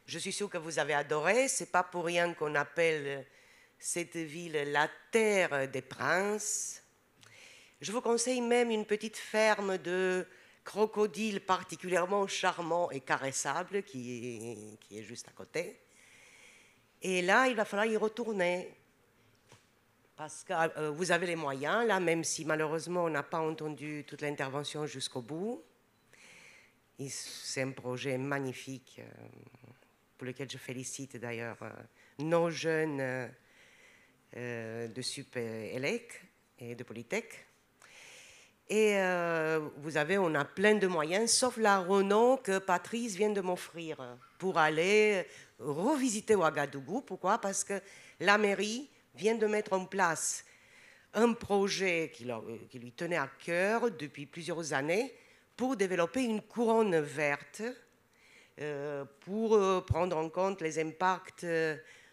Je suis sûre que vous avez adoré. C'est pas pour rien qu'on appelle cette ville la terre des princes. Je vous conseille même une petite ferme de crocodiles particulièrement charmants et caressables qui est juste à côté. Et là, il va falloir y retourner parce que vous avez les moyens, là, même si malheureusement on n'a pas entendu toute l'intervention jusqu'au bout. C'est un projet magnifique pour lequel je félicite d'ailleurs nos jeunes de Supélec et de Polytech. Et on a plein de moyens, sauf la Renault que Patrice vient de m'offrir pour aller revisiter Ouagadougou. Pourquoi? Parce que la mairie vient de mettre en place un projet qui lui tenait à cœur depuis plusieurs années pour développer une couronne verte pour prendre en compte les impacts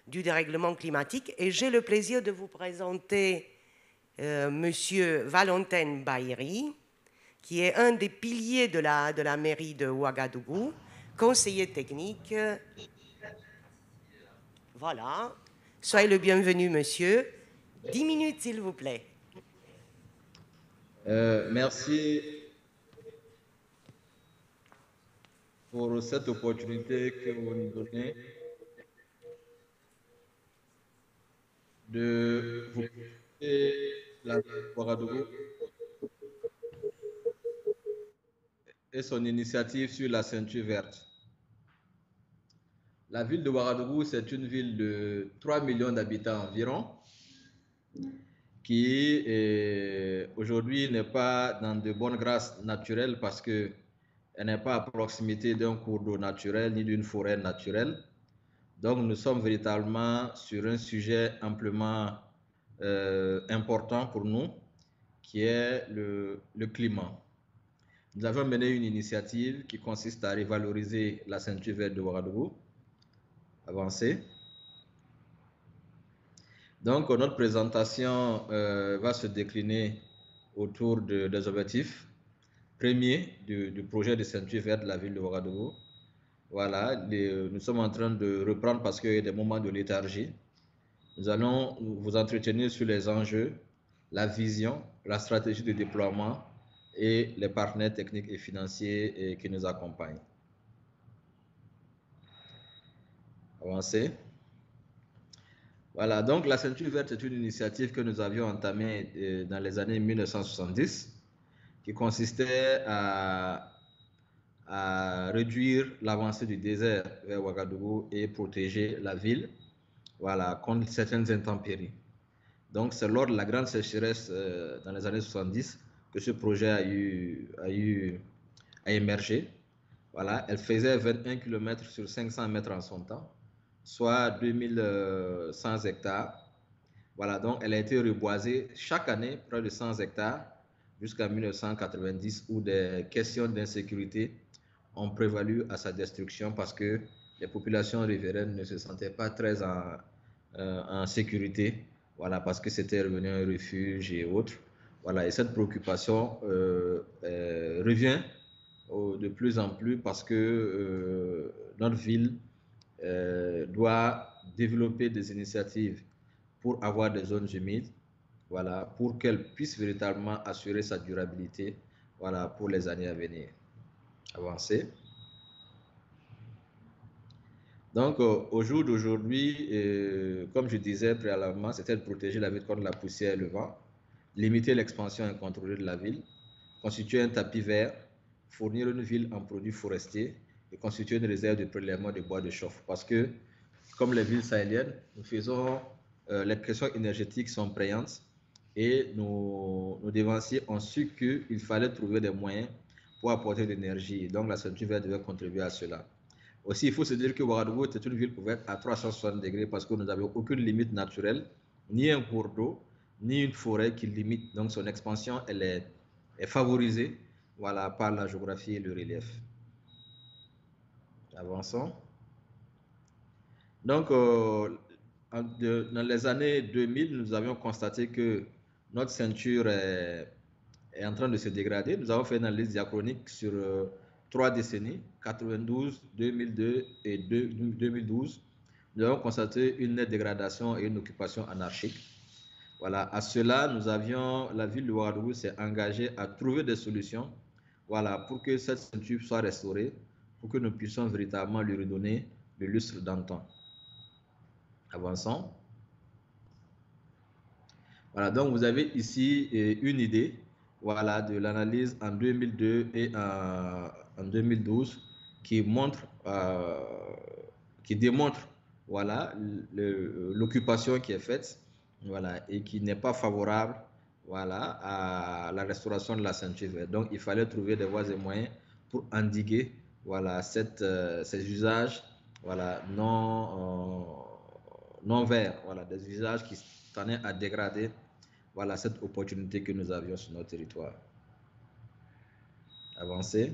du dérèglement climatique. Et j'ai le plaisir de vous présenter Monsieur Valentin Baïri, qui est un des piliers de la mairie de Ouagadougou, conseiller technique. Voilà. Soyez le bienvenu, monsieur. 10 minutes, s'il vous plaît. Merci pour cette opportunité que vous nous donnez de vous présenter la Ouagadougou et son initiative sur la ceinture verte. La ville de Ouagadougou, c'est une ville de 3 millions d'habitants environ, qui aujourd'hui n'est pas dans de bonnes grâces naturelles parce qu'elle n'est pas à proximité d'un cours d'eau naturel ni d'une forêt naturelle. Donc nous sommes véritablement sur un sujet amplement important pour nous, qui est le climat. Nous avons mené une initiative qui consiste à revaloriser la ceinture verte de Ouagadougou. Avancez. Donc, notre présentation va se décliner autour des objectifs premiers du projet de ceinture verte de la ville de Ouagadougou. Voilà, nous sommes en train de reprendre parce qu'il y a des moments de léthargie. Nous allons vous entretenir sur les enjeux, la vision, la stratégie de déploiement et les partenaires techniques et financiers qui nous accompagnent. Avancez. Voilà, donc la ceinture verte est une initiative que nous avions entamée dans les années 1970 qui consistait à réduire l'avancée du désert vers Ouagadougou et protéger la ville, voilà, contre certaines intempéries. Donc c'est lors de la grande sécheresse dans les années 70 que ce projet a émergé. Voilà, elle faisait 21 km sur 500 mètres en son temps, soit 2100 hectares. Voilà, donc elle a été reboisée chaque année, près de 100 hectares, jusqu'en 1990, où des questions d'insécurité ont prévalu à sa destruction parce que les populations riveraines ne se sentaient pas très en sécurité, voilà, parce que c'était revenu un refuge et autres. Voilà, et cette préoccupation revient de plus en plus parce que notre ville doit développer des initiatives pour avoir des zones humides, voilà, pour qu'elle puisse véritablement assurer sa durabilité, voilà, pour les années à venir. Avancer. Donc, au jour d'aujourd'hui, comme je disais préalablement, c'était de protéger la ville contre la poussière et le vent, limiter l'expansion incontrôlée de la ville, constituer un tapis vert, fournir une ville en produits forestiers et constituer une réserve de prélèvement de bois de chauffe. Parce que, comme les villes sahéliennes, nous faisons, les questions énergétiques sont prégnantes et nos dévanciers ont su qu'il fallait trouver des moyens pour apporter de l'énergie. Donc, la ceinture verte devait contribuer à cela. Aussi, il faut se dire que Ouagadougou est une ville ouverte à 360 degrés parce que nous n'avons aucune limite naturelle, ni un cours d'eau, ni une forêt qui limite. Donc, son expansion, elle est favorisée, voilà, par la géographie et le relief. Avançons. Donc, dans les années 2000, nous avions constaté que notre ceinture est en train de se dégrader. Nous avons fait une analyse diachronique sur 3 décennies, 92, 2002 et 2012, nous avons constaté une nette dégradation et une occupation anarchique. Voilà, à cela, la ville de Ouagadougou s'est engagée à trouver des solutions, voilà, pour que cette ceinture soit restaurée, pour que nous puissions véritablement lui redonner le lustre d'antan. Avançons. Voilà, donc vous avez ici une idée, voilà, de l'analyse en 2002 et en 2012 qui démontre, voilà, l'occupation qui est faite, voilà, et qui n'est pas favorable, voilà, à la restauration de la ceinture verte. Donc, il fallait trouver des voies et moyens pour endiguer, voilà, ces usages, voilà, non verts, voilà, des usages qui tenaient à dégrader, voilà, cette opportunité que nous avions sur notre territoire. Avancer.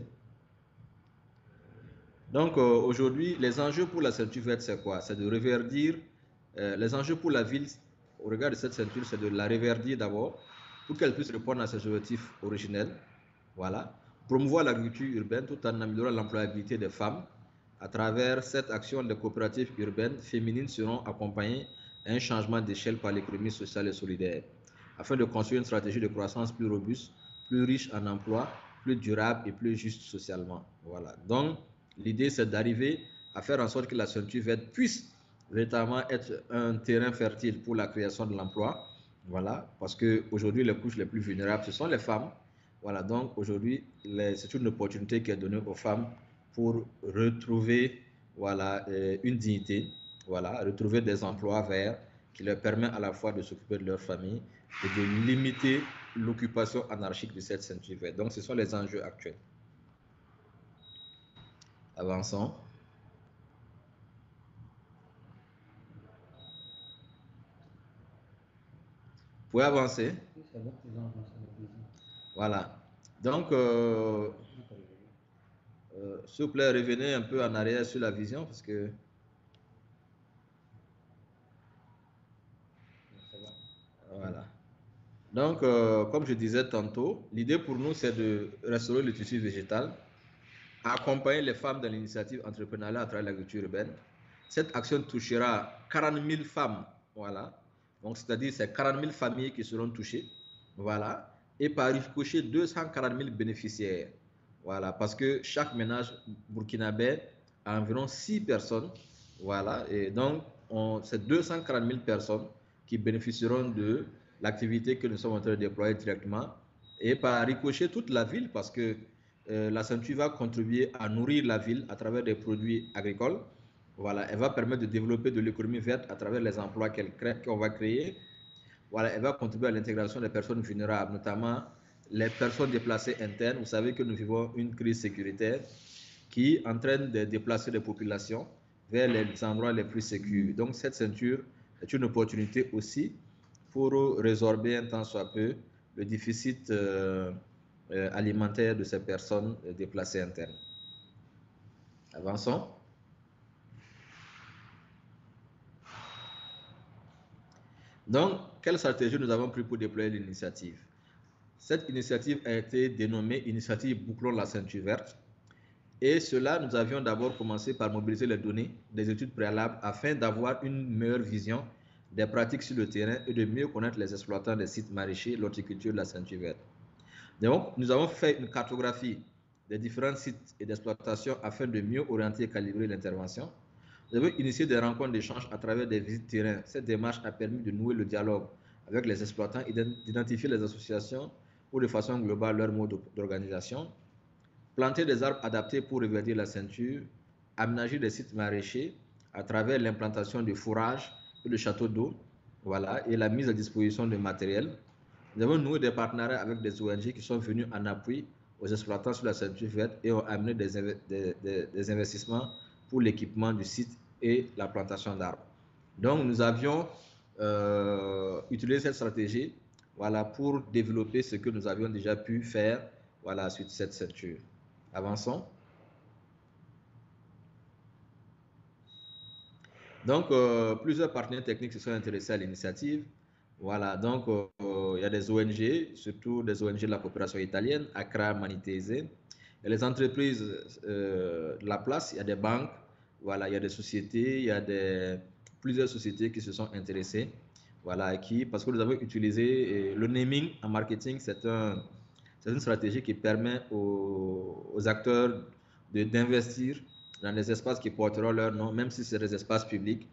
Donc, aujourd'hui, les enjeux pour la ceinture verte, c'est quoi? C'est de reverdir. Les enjeux pour la ville, au regard de cette ceinture, c'est de la reverdir d'abord, pour qu'elle puisse répondre à ses objectifs originels. Voilà. Promouvoir l'agriculture urbaine tout en améliorant l'employabilité des femmes. À travers cette action, les coopératives urbaines féminines seront accompagnées à un changement d'échelle par l'économie sociale et solidaire, afin de construire une stratégie de croissance plus robuste, plus riche en emplois, plus durable et plus juste socialement. Voilà. Donc, l'idée, c'est d'arriver à faire en sorte que la ceinture verte puisse véritablement être un terrain fertile pour la création de l'emploi. Voilà, parce qu'aujourd'hui, les couches les plus vulnérables, ce sont les femmes. Voilà, donc aujourd'hui, c'est une opportunité qui est donnée aux femmes pour retrouver, voilà, une dignité, voilà, retrouver des emplois verts qui leur permettent à la fois de s'occuper de leur famille et de limiter l'occupation anarchique de cette ceinture verte. Donc, ce sont les enjeux actuels. Avançons. Vous pouvez avancer. Voilà. Donc, s'il vous plaît, revenez un peu en arrière sur la vision parce que... Voilà. Donc, comme je disais tantôt, l'idée pour nous, c'est de restaurer le tissu végétal, accompagner les femmes dans l'initiative entrepreneuriale à travers l'agriculture urbaine. Cette action touchera 40 000 femmes, voilà. Donc, c'est-à-dire c'est 40 000 familles qui seront touchées, voilà. Et par ricochet, 240 000 bénéficiaires, voilà. Parce que chaque ménage burkinabé a environ 6 personnes, voilà. Et donc, c'est 240 000 personnes qui bénéficieront de l'activité que nous sommes en train de déployer directement. Et par ricochet, toute la ville, parce que la ceinture va contribuer à nourrir la ville à travers des produits agricoles. Voilà, elle va permettre de développer de l'économie verte à travers les emplois qu'on va créer. Voilà, elle va contribuer à l'intégration des personnes vulnérables, notamment les personnes déplacées internes. Vous savez que nous vivons une crise sécuritaire qui entraîne de déplacer les populations vers les endroits les plus sécurs. Donc cette ceinture est une opportunité aussi pour résorber un tant soit peu le déficit alimentaire de ces personnes déplacées internes. Avançons. Donc, quelle stratégie nous avons pris pour déployer l'initiative? Cette initiative a été dénommée Initiative Bouclons la ceinture verte. Et cela, nous avions d'abord commencé par mobiliser les données des études préalables afin d'avoir une meilleure vision des pratiques sur le terrain et de mieux connaître les exploitants des sites maraîchers, l'horticulture de la ceinture verte. Donc, nous avons fait une cartographie des différents sites et d'exploitation afin de mieux orienter et calibrer l'intervention. Nous avons initié des rencontres d'échange à travers des visites terrain. Cette démarche a permis de nouer le dialogue avec les exploitants et d'identifier les associations ou de façon globale leur mode d'organisation. Planter des arbres adaptés pour reverdir la ceinture, aménager des sites maraîchers à travers l'implantation de fourrages et de châteaux d'eau, voilà, et la mise à disposition de matériel. Nous avons noué des partenariats avec des ONG qui sont venus en appui aux exploitants sur la ceinture verte et ont amené des investissements pour l'équipement du site et la plantation d'arbres. Donc, nous avions utilisé cette stratégie, voilà, pour développer ce que nous avions déjà pu faire, voilà, suite à cette ceinture. Avançons. Donc, plusieurs partenaires techniques se sont intéressés à l'initiative. Voilà, donc il y a des ONG, surtout des ONG de la coopération italienne, Accra Manitese, Il y a les entreprises de la place, il y a des banques, voilà, il y a des sociétés, il y a plusieurs sociétés qui se sont intéressées, voilà, parce que nous avons utilisé le naming en marketing, c'est une stratégie qui permet aux acteurs d'investir dans des espaces qui porteront leur nom, même si c'est des espaces publics.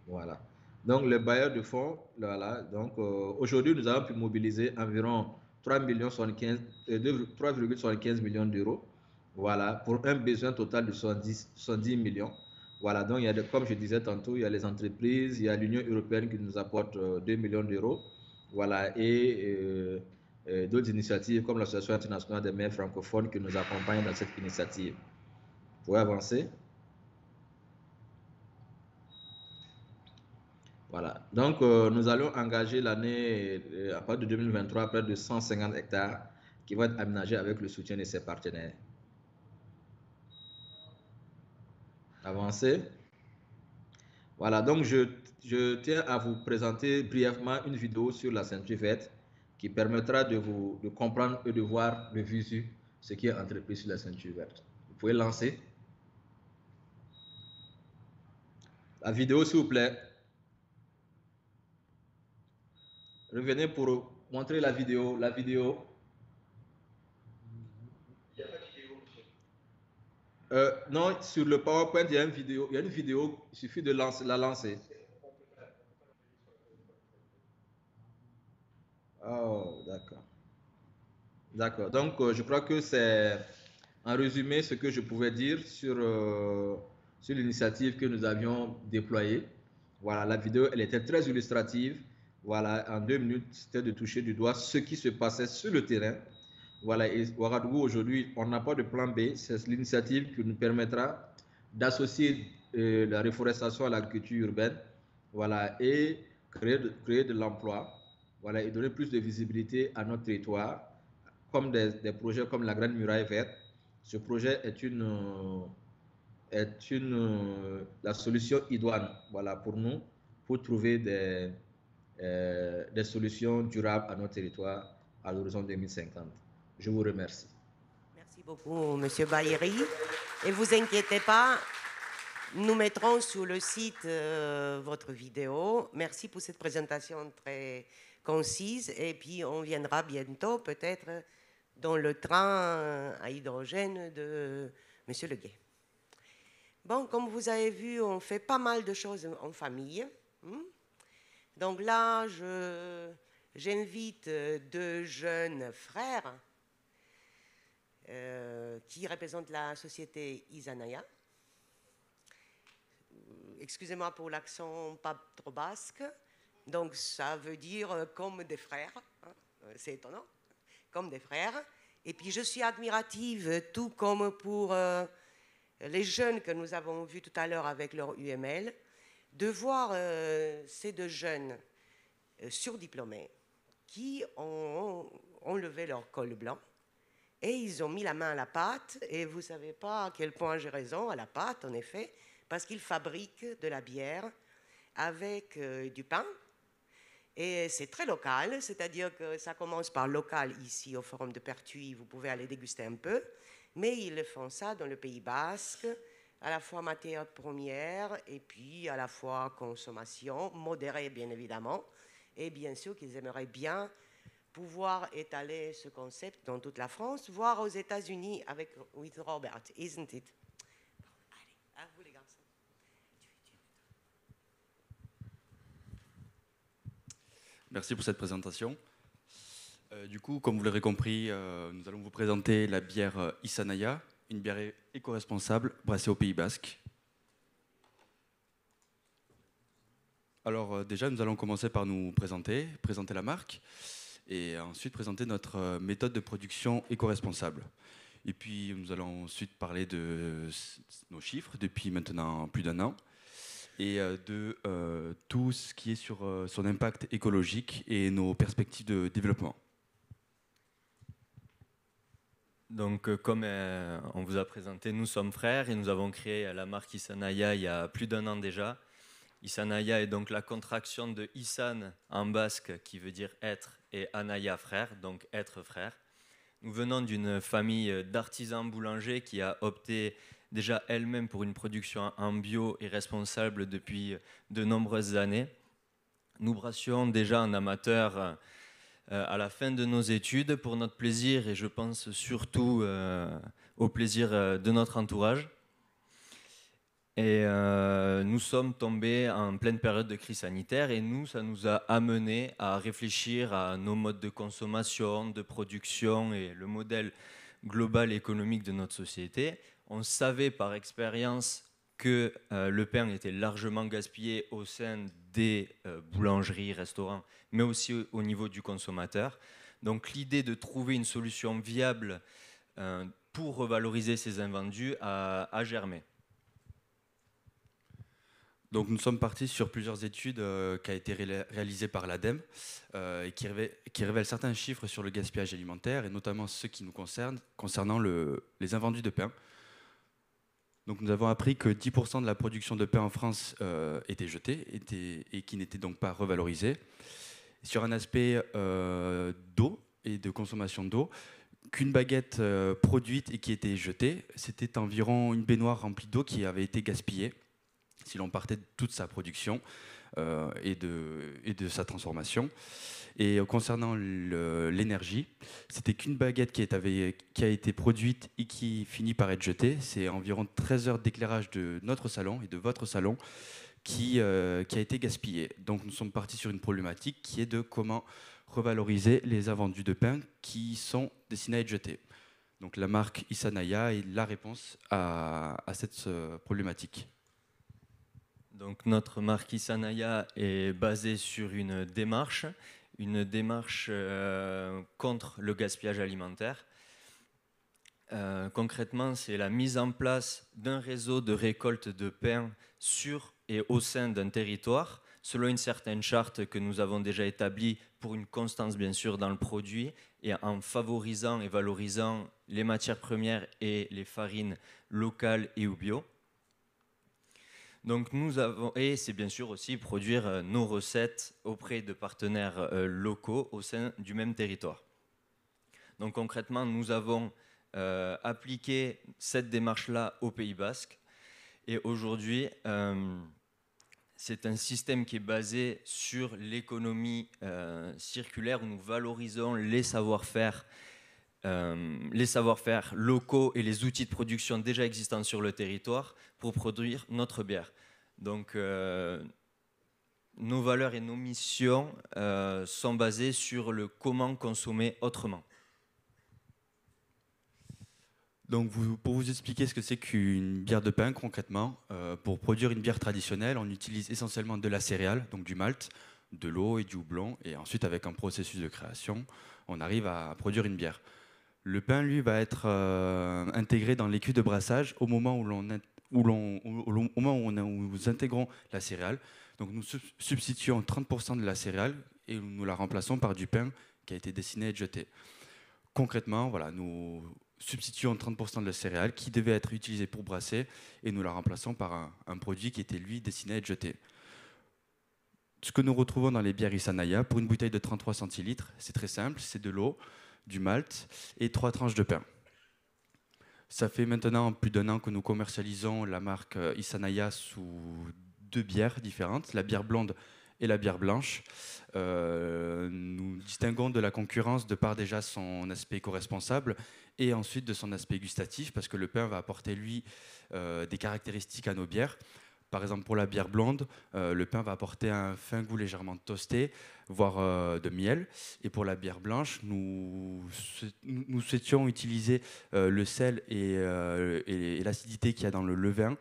Voilà. Donc, les bailleurs de fonds, voilà. Donc, aujourd'hui, nous avons pu mobiliser environ 3,75 millions d'euros. Voilà, pour un besoin total de 70 millions. Voilà, donc, comme je disais tantôt, il y a les entreprises, il y a l'Union européenne qui nous apporte 2 millions d'euros. Voilà, et d'autres initiatives comme l'Association internationale des maires francophones qui nous accompagnent dans cette initiative. Vous pouvez avancer. Voilà. Donc, nous allons engager l'année, à partir de 2023, près de 150 hectares qui vont être aménagés avec le soutien de ses partenaires. Avancez. Voilà. Donc, je tiens à vous présenter brièvement une vidéo sur la ceinture verte qui permettra de comprendre et de voir le visu, ce qui est entrepris sur la ceinture verte. Vous pouvez lancer. La vidéo, s'il vous plaît. Revenez pour montrer la vidéo. La vidéo. Non, sur le PowerPoint, il y a une vidéo. Il y a une vidéo, il suffit de la lancer. Oh, d'accord. D'accord. Donc, je crois que c'est en résumé ce que je pouvais dire sur l'initiative que nous avions déployée. Voilà, la vidéo, elle était très illustrative. Voilà, en 2 minutes, c'était de toucher du doigt ce qui se passait sur le terrain. Voilà, et Ouagadougou, aujourd'hui, on n'a pas de plan B. C'est l'initiative qui nous permettra d'associer la reforestation à l'agriculture urbaine, voilà, et créer de l'emploi, voilà, et donner plus de visibilité à notre territoire, comme des projets comme la Grande Muraille Verte. Ce projet est la solution idoine, voilà, pour nous, pour trouver des solutions durables à notre territoire à l'horizon 2050. Je vous remercie. Merci beaucoup, Monsieur Baïri. Et vous inquiétez pas, nous mettrons sur le site votre vidéo. Merci pour cette présentation très concise. Et puis, on viendra bientôt, peut-être, dans le train à hydrogène de Monsieur Leguet. Bon, comme vous avez vu, on fait pas mal de choses en famille. Donc là, j'invite 2 jeunes frères qui représentent la société Isanaya. Excusez-moi pour l'accent pas trop basque. Donc ça veut dire comme des frères. Hein, c'est étonnant. Comme des frères. Et puis je suis admirative, tout comme pour les jeunes que nous avons vus tout à l'heure avec leur UML, de voir ces 2 jeunes surdiplômés qui ont levé leur col blanc et ils ont mis la main à la pâte. Et vous ne savez pas à quel point j'ai raison, à la pâte en effet, parce qu'ils fabriquent de la bière avec du pain. Et c'est très local, c'est-à-dire que ça commence par local ici au Forum de Pertuis, vous pouvez aller déguster un peu, mais ils font ça dans le Pays Basque, à la fois matière première et puis à la fois consommation, modérée bien évidemment, et bien sûr qu'ils aimeraient bien pouvoir étaler ce concept dans toute la France, voire aux États-Unis with Robert, isn't it? Allez, à vous les garçons. Merci pour cette présentation. Du coup, comme vous l'aurez compris, nous allons vous présenter la bière Isanaya, une bière éco-responsable brassée au Pays Basque. Alors déjà, nous allons commencer par nous présenter la marque, et ensuite présenter notre méthode de production éco-responsable. Et puis, nous allons ensuite parler de nos chiffres depuis maintenant plus d'1 an, et de tout ce qui est sur son impact écologique et nos perspectives de développement. Donc, comme on vous a présenté, nous sommes frères et nous avons créé la marque Isanaya il y a plus d'1 an déjà. Isanaya est donc la contraction de Isan en basque qui veut dire être et Anaya frère, donc être frère. Nous venons d'une famille d'artisans boulangers qui a opté déjà elle-même pour une production en bio et responsable depuis de nombreuses années. Nous brassions déjà en amateur à la fin de nos études pour notre plaisir et je pense surtout au plaisir de notre entourage. Et nous sommes tombés en pleine période de crise sanitaire et ça nous a amené à réfléchir à nos modes de consommation, de production et le modèle global économique de notre société. On savait par expérience que le pain était largement gaspillé au sein des boulangeries, restaurants, mais aussi au niveau du consommateur. Donc l'idée de trouver une solution viable pour revaloriser ces invendus a germé. Donc nous sommes partis sur plusieurs études qui ont été réalisées par l'ADEME et qui révèlent certains chiffres sur le gaspillage alimentaire et notamment ceux qui nous concernent, concernant les invendus de pain. Donc nous avons appris que 10% de la production de pain en France était jetée et qui n'était donc pas revalorisée. Sur un aspect d'eau et de consommation d'eau, qu'une baguette produite et qui était jetée, c'était environ une baignoire remplie d'eau qui avait été gaspillée si l'on partait de toute sa production et de sa transformation. Et concernant l'énergie, c'était qu'une baguette qui a été produite et qui finit par être jetée. C'est environ 13 heures d'éclairage de notre salon et de votre salon qui a été gaspillée. Donc nous sommes partis sur une problématique qui est de comment revaloriser les invendus de pain qui sont destinés à être jetés. Donc la marque Isanaya est la réponse à cette problématique. Donc notre marque Isanaya est basée sur une démarche contre le gaspillage alimentaire. Concrètement, c'est la mise en place d'un réseau de récolte de pain sur et au sein d'un territoire, selon une certaine charte que nous avons déjà établie pour une constance bien sûr dans le produit et en favorisant et valorisant les matières premières et les farines locales et ou bio. Donc et c'est bien sûr aussi produire nos recettes auprès de partenaires locaux au sein du même territoire. Donc concrètement, nous avons appliqué cette démarche-là au Pays Basque. Et aujourd'hui, c'est un système qui est basé sur l'économie circulaire où nous valorisons les savoir-faire locaux et les outils de production déjà existants sur le territoire pour produire notre bière. Donc, nos valeurs et nos missions sont basées sur le comment consommer autrement. Donc, pour vous expliquer ce que c'est qu'une bière de pain concrètement, pour produire une bière traditionnelle, on utilise essentiellement de la céréale, donc du malt, de l'eau et du houblon, et ensuite avec un processus de création, on arrive à produire une bière. Le pain, lui, va être intégré dans l'écuve de brassage au moment où nous intégrons la céréale. Donc nous substituons 30% de la céréale et nous la remplaçons par du pain qui a été destiné à être jeté. Concrètement, voilà, nous substituons 30% de la céréale qui devait être utilisée pour brasser et nous la remplaçons par un produit qui était lui destiné à être jeté. Ce que nous retrouvons dans les bières Isanaya, pour une bouteille de 33 centilitres, c'est très simple, c'est de l'eau, du malt et 3 tranches de pain. Ça fait maintenant plus d'1 an que nous commercialisons la marque Isanaya sous 2 bières différentes, la bière blonde et la bière blanche. Nous distinguons de la concurrence de par déjà son aspect éco-responsable et ensuite de son aspect gustatif parce que le pain va apporter lui des caractéristiques à nos bières. Par exemple, pour la bière blonde, le pain va apporter un fin goût légèrement toasté, voire de miel. Et pour la bière blanche, nous souhaitions utiliser le sel et l'acidité qu'il y a dans le levain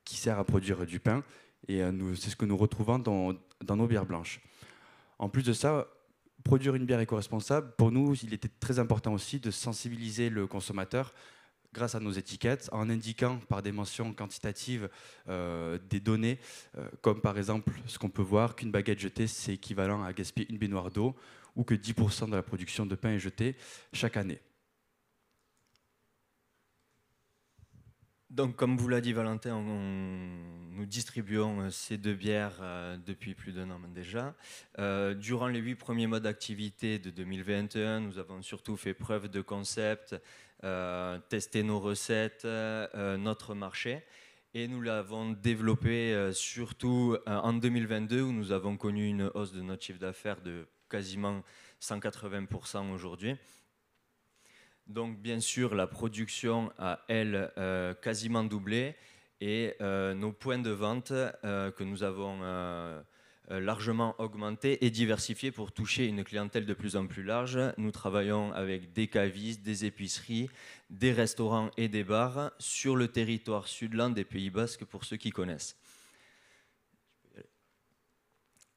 qui sert à produire du pain. Et c'est ce que nous retrouvons dans nos bières blanches. En plus de ça, produire une bière éco-responsable, pour nous, il était très important aussi de sensibiliser le consommateur grâce à nos étiquettes, en indiquant par des mentions quantitatives des données, comme par exemple ce qu'on peut voir qu'une baguette jetée, c'est équivalent à gaspiller une baignoire d'eau, ou que 10% de la production de pain est jetée chaque année. Donc, comme vous l'a dit Valentin, nous distribuons ces deux bières depuis plus d'1 an déjà. Durant les 8 premiers mois d'activité de 2021, nous avons surtout fait preuve de concept, testé nos recettes, notre marché. Et nous l'avons développé surtout en 2022, où nous avons connu une hausse de notre chiffre d'affaires de quasiment 180% aujourd'hui. Donc bien sûr, la production a, elle, quasiment doublé et nos points de vente que nous avons largement augmentés et diversifiés pour toucher une clientèle de plus en plus large. Nous travaillons avec des cavistes, des épiceries, des restaurants et des bars sur le territoire sud-land des Pays Basques pour ceux qui connaissent.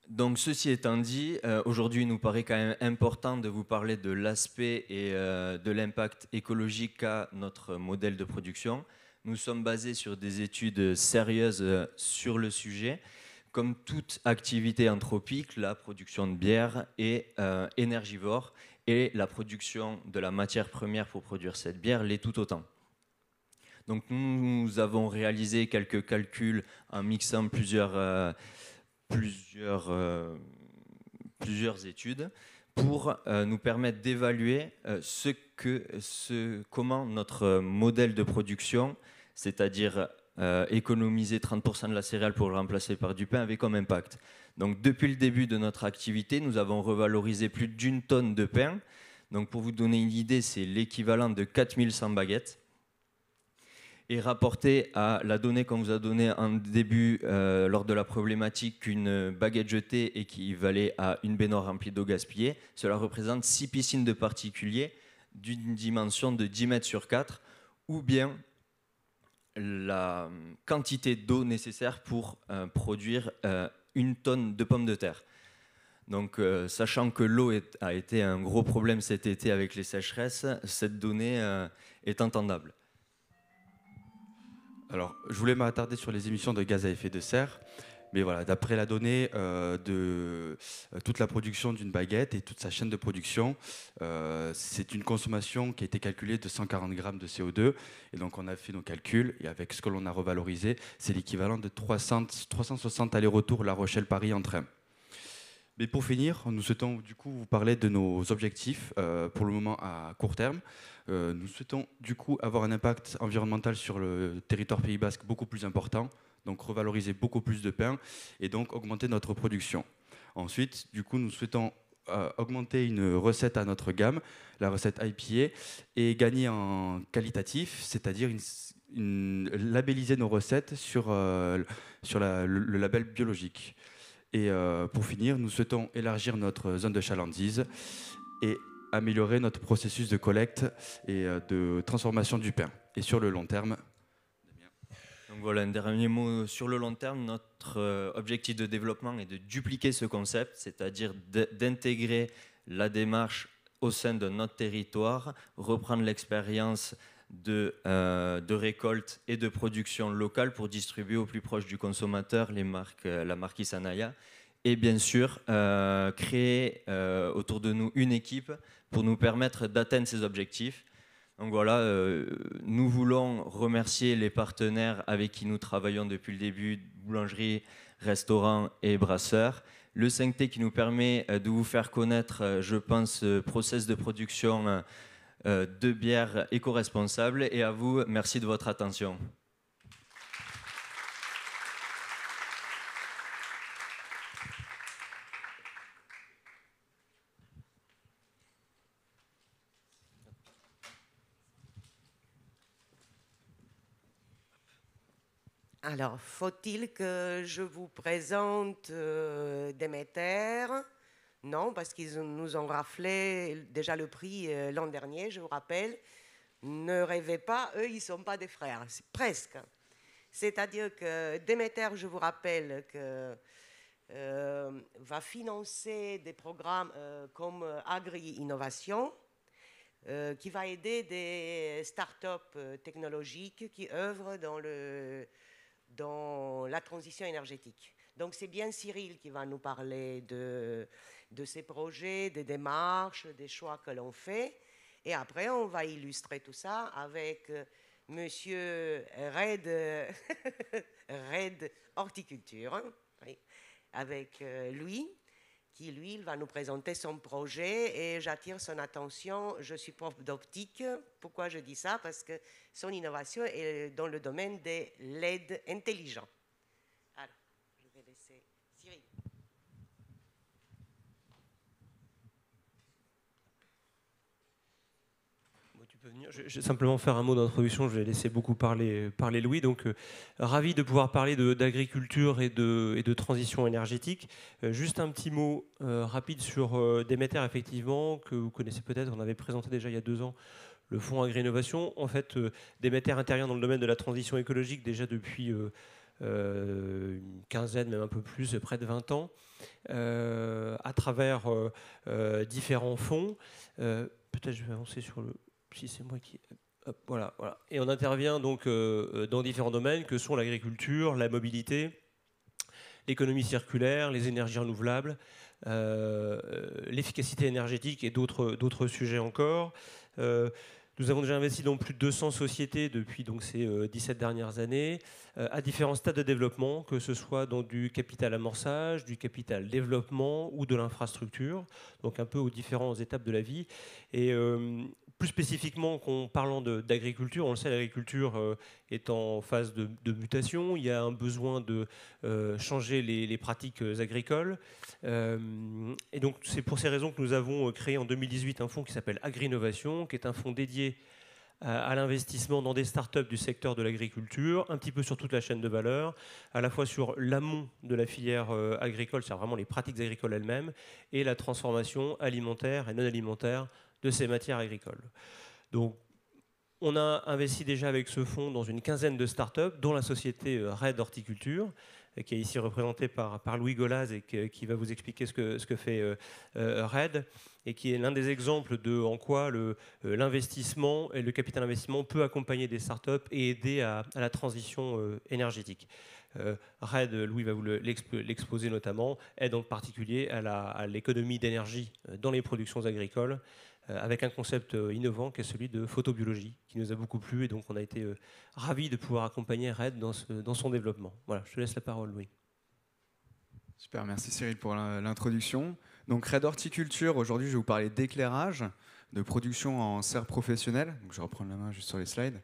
Donc ceci étant dit, aujourd'hui il nous paraît quand même important de vous parler de l'aspect et de l'impact écologique qu'a notre modèle de production. Nous sommes basés sur des études sérieuses sur le sujet. Comme toute activité anthropique, la production de bière est énergivore et la production de la matière première pour produire cette bière l'est tout autant. Donc nous avons réalisé quelques calculs en mixant plusieurs études pour nous permettre d'évaluer comment notre modèle de production, c'est-à-dire économiser 30% de la céréale pour le remplacer par du pain, avait comme impact. Donc depuis le début de notre activité, nous avons revalorisé plus d'1 tonne de pain. Donc pour vous donner une idée, c'est l'équivalent de 4100 baguettes. Et rapporté à la donnée qu'on vous a donnée en début lors de la problématique qu'une baguette jetée équivalait à une baignoire remplie d'eau gaspillée, cela représente 6 piscines de particuliers d'une dimension de 10 mètres sur 4, ou bien la quantité d'eau nécessaire pour produire 1 tonne de pommes de terre. Donc, sachant que l'eau a été un gros problème cet été avec les sécheresses, cette donnée est entendable. Alors, je voulais m'attarder sur les émissions de gaz à effet de serre, mais voilà, d'après la donnée de toute la production d'une baguette et toute sa chaîne de production, c'est une consommation qui a été calculée de 140 grammes de CO2, et donc on a fait nos calculs, et avec ce que l'on a revalorisé, c'est l'équivalent de 360 allers-retours La Rochelle-Paris en train. Mais pour finir, nous souhaitons du coup vous parler de nos objectifs pour le moment à court terme. Nous souhaitons du coup avoir un impact environnemental sur le territoire Pays Basque beaucoup plus important, donc revaloriser beaucoup plus de pain et donc augmenter notre production. Ensuite, du coup, nous souhaitons augmenter une recette à notre gamme, la recette IPA, et gagner en qualitatif, c'est-à-dire labelliser nos recettes sur le label biologique. Et pour finir, nous souhaitons élargir notre zone de chalandise et améliorer notre processus de collecte et de transformation du pain. Et sur le long terme... Donc voilà, un dernier mot sur le long terme. Notre objectif de développement est de dupliquer ce concept, c'est-à-dire d'intégrer la démarche au sein de notre territoire, reprendre l'expérience de récolte et de production locale pour distribuer au plus proche du consommateur la marque Isanaya, et bien sûr créer autour de nous une équipe pour nous permettre d'atteindre ces objectifs. Donc voilà, nous voulons remercier les partenaires avec qui nous travaillons depuis le début, boulangerie, restaurants et brasseurs. Le 5T qui nous permet de vous faire connaître, je pense, ce process de production de bière éco-responsable. Et à vous, merci de votre attention. Alors, faut-il que je vous présente Déméter? Non, parce qu'ils nous ont raflé déjà le prix l'an dernier, je vous rappelle. Ne rêvez pas, eux, ils ne sont pas des frères, c'est presque. C'est-à-dire que Déméter, je vous rappelle, que, va financer des programmes comme Agri-Innovation, qui va aider des start-up technologiques qui œuvrent dans la transition énergétique. Donc c'est bien Cyril qui va nous parler de ces projets, des démarches, des choix que l'on fait. Et après, on va illustrer tout ça avec Monsieur Red, Red Horticulture, oui, avec Louis, qui, lui, il va nous présenter son projet et j'attire son attention. Je suis prof d'optique. Pourquoi je dis ça? Parce que son innovation est dans le domaine des LED intelligents. Alors, je vais laisser Cyril. Tu peux venir. Je vais simplement faire un mot d'introduction. Je vais laisser beaucoup parler Louis. Donc, ravi de pouvoir parler d'agriculture et de transition énergétique. Juste un petit mot rapide sur Déméter, effectivement, que vous connaissez peut-être. On avait présenté déjà il y a 2 ans le fonds Agri-Innovation. En fait, Déméter intervient dans le domaine de la transition écologique déjà depuis une quinzaine, même un peu plus, près de 20 ans, à travers différents fonds. Peut-être je vais avancer sur le... Si c'est moi qui... Hop, voilà. Et on intervient donc dans différents domaines que sont l'agriculture, la mobilité, l'économie circulaire, les énergies renouvelables, l'efficacité énergétique et d'autres sujets encore. Nous avons déjà investi dans plus de 200 sociétés depuis donc, ces 17 dernières années, à différents stades de développement, que ce soit dans du capital amorçage, du capital développement ou de l'infrastructure, donc un peu aux différentes étapes de la vie. Et plus spécifiquement, en parlant d'agriculture, on le sait, l'agriculture est en phase de mutation. Il y a un besoin de changer les pratiques agricoles. Et donc, c'est pour ces raisons que nous avons créé en 2018 un fonds qui s'appelle Agri-Innovation, qui est un fonds dédié à l'investissement dans des startups du secteur de l'agriculture, un petit peu sur toute la chaîne de valeur, à la fois sur l'amont de la filière agricole, c'est-à-dire vraiment les pratiques agricoles elles-mêmes, et la transformation alimentaire et non alimentaire de ces matières agricoles. Donc, on a investi déjà avec ce fonds dans une quinzaine de startups, dont la société Red Horticulture, qui est ici représentée par Louis Golaz et qui va vous expliquer ce que fait Red, et qui est l'un des exemples de en quoi l'investissement et le capital investissement peut accompagner des startups et aider à la transition énergétique. Red, Louis va vous l'exposer notamment, aide en particulier à l'économie d'énergie dans les productions agricoles, avec un concept innovant qui est celui de photobiologie, qui nous a beaucoup plu, et donc on a été ravis de pouvoir accompagner Red dans son développement. Voilà, je te laisse la parole, Louis. Super, merci Cyril pour l'introduction. Donc Red Horticulture, aujourd'hui je vais vous parler d'éclairage, de production en serre professionnelle. Donc, je vais reprendre la main juste sur les slides.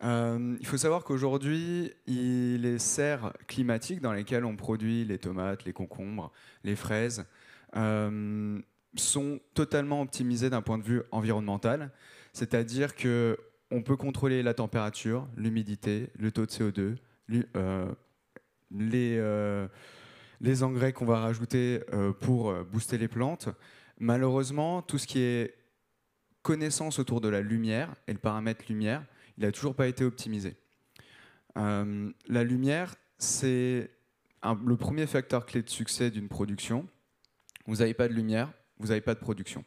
Il faut savoir qu'aujourd'hui, les serres climatiques dans lesquelles on produit les tomates, les concombres, les fraises, sont totalement optimisées d'un point de vue environnemental. C'est-à-dire qu'on peut contrôler la température, l'humidité, le taux de CO2, les engrais qu'on va rajouter pour booster les plantes. Malheureusement, tout ce qui est connaissance autour de la lumière et le paramètre lumière, il n'a toujours pas été optimisé. La lumière, c'est le premier facteur clé de succès d'une production. Vous n'avez pas de lumière, vous n'avez pas de production.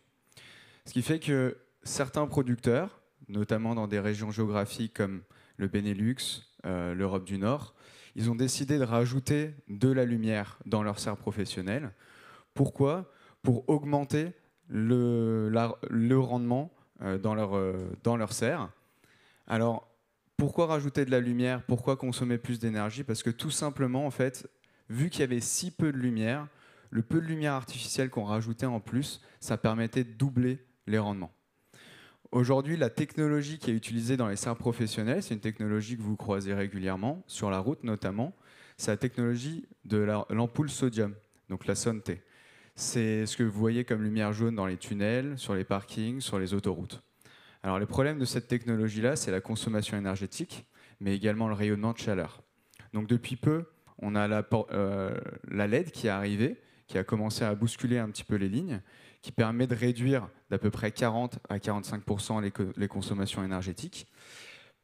Ce qui fait que certains producteurs, notamment dans des régions géographiques comme le Benelux, l'Europe du Nord, ils ont décidé de rajouter de la lumière dans leur serre professionnelle. Pourquoi? Pour augmenter le rendement dans leur serre. Alors, pourquoi rajouter de la lumière? Pourquoi consommer plus d'énergie? Parce que tout simplement, en fait, vu qu'il y avait si peu de lumière, le peu de lumière artificielle qu'on rajoutait en plus, ça permettait de doubler les rendements. Aujourd'hui, la technologie qui est utilisée dans les serres professionnelles, c'est une technologie que vous croisez régulièrement, sur la route notamment, c'est la technologie de l'ampoule sodium, donc la SONT. C'est ce que vous voyez comme lumière jaune dans les tunnels, sur les parkings, sur les autoroutes. Alors, les problèmes de cette technologie-là, c'est la consommation énergétique, mais également le rayonnement de chaleur. Donc, depuis peu, on a la LED qui est arrivée, qui a commencé à bousculer un petit peu les lignes, qui permet de réduire d'à peu près 40 à 45% les consommations énergétiques.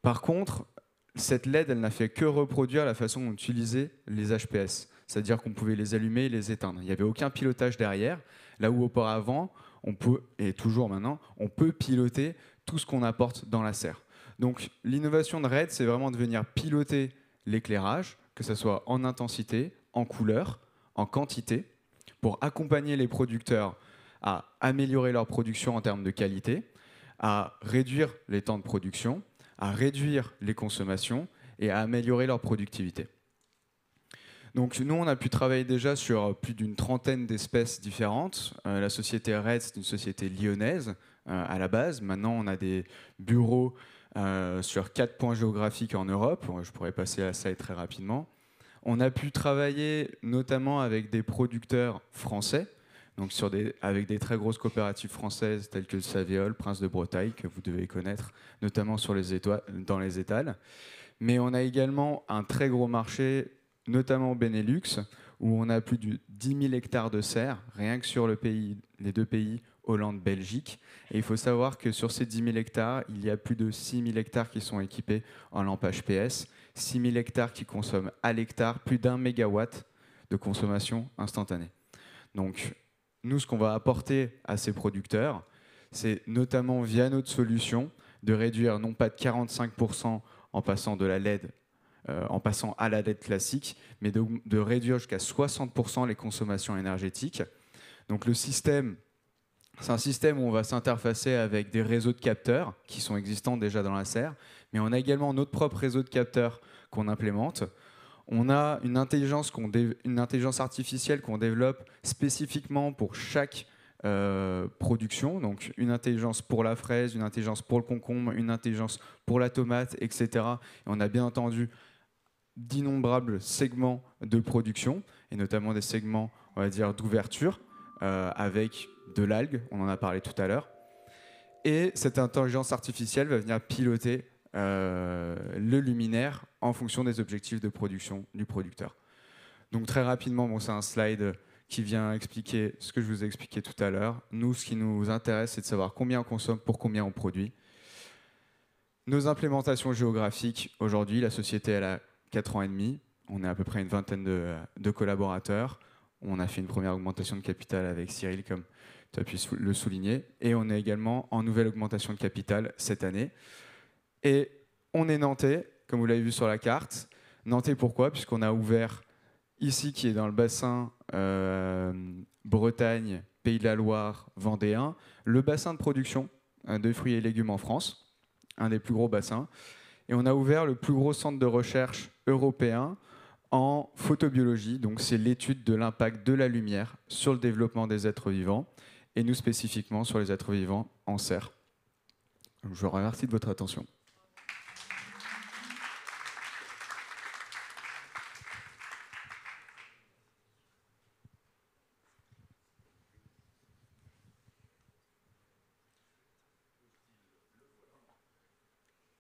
Par contre, cette LED, elle n'a fait que reproduire la façon dont on utilisait les HPS, c'est-à-dire qu'on pouvait les allumer et les éteindre. Il n'y avait aucun pilotage derrière, là où auparavant, on peut, et toujours maintenant, on peut piloter tout ce qu'on apporte dans la serre. Donc l'innovation de Red, c'est vraiment de venir piloter l'éclairage, que ce soit en intensité, en couleur, en quantité, pour accompagner les producteurs à améliorer leur production en termes de qualité, à réduire les temps de production, à réduire les consommations et à améliorer leur productivité. Donc nous, on a pu travailler déjà sur plus d'une trentaine d'espèces différentes. La société RED, c'est une société lyonnaise à la base. Maintenant, on a des bureaux sur 4 points géographiques en Europe. Je pourrais passer à ça très rapidement. On a pu travailler notamment avec des producteurs français, donc avec des très grosses coopératives françaises telles que Savéol, Prince de Bretagne, que vous devez connaître, notamment dans les étals. Mais on a également un très gros marché, notamment au Benelux, où on a plus de 10 000 hectares de serres, rien que sur les 2 pays, Hollande, Belgique. Et il faut savoir que sur ces 10 000 hectares, il y a plus de 6 000 hectares qui sont équipés en lampes HPS, 6 000 hectares qui consomment à l'hectare plus d'1 mégawatt de consommation instantanée. Donc, nous, ce qu'on va apporter à ces producteurs, c'est notamment via notre solution de réduire non pas de 45% en passant de la LED, en passant à la LED classique, mais de réduire jusqu'à 60% les consommations énergétiques. Donc le système, c'est un système où on va s'interfacer avec des réseaux de capteurs qui sont existants déjà dans la serre, mais on a également notre propre réseau de capteurs qu'on implémente. On a une intelligence artificielle qu'on développe spécifiquement pour chaque production, donc une intelligence pour la fraise, une intelligence pour le concombre, une intelligence pour la tomate, etc. Et on a bien entendu d'innombrables segments de production, et notamment des segments, on va dire, d'ouverture, avec de l'algue, on en a parlé tout à l'heure. Et cette intelligence artificielle va venir piloter le luminaire en fonction des objectifs de production du producteur. Donc très rapidement, bon, c'est un slide qui vient expliquer ce que je vous ai expliqué tout à l'heure. Nous, ce qui nous intéresse, c'est de savoir combien on consomme pour combien on produit. Nos implémentations géographiques, aujourd'hui, la société elle a 4 ans et demi. On est à peu près une vingtaine de collaborateurs. On a fait une première augmentation de capital avec Cyril, comme tu as pu le souligner. Et on est également en nouvelle augmentation de capital cette année. Et on est nantais, comme vous l'avez vu sur la carte. Nantais, pourquoi? Puisqu'on a ouvert ici, qui est dans le bassin Bretagne, Pays de la Loire, Vendéen, le bassin de production de fruits et légumes en France, un des plus gros bassins. Et on a ouvert le plus gros centre de recherche européen en photobiologie. Donc c'est l'étude de l'impact de la lumière sur le développement des êtres vivants, et nous spécifiquement sur les êtres vivants en serre. Je vous remercie de votre attention.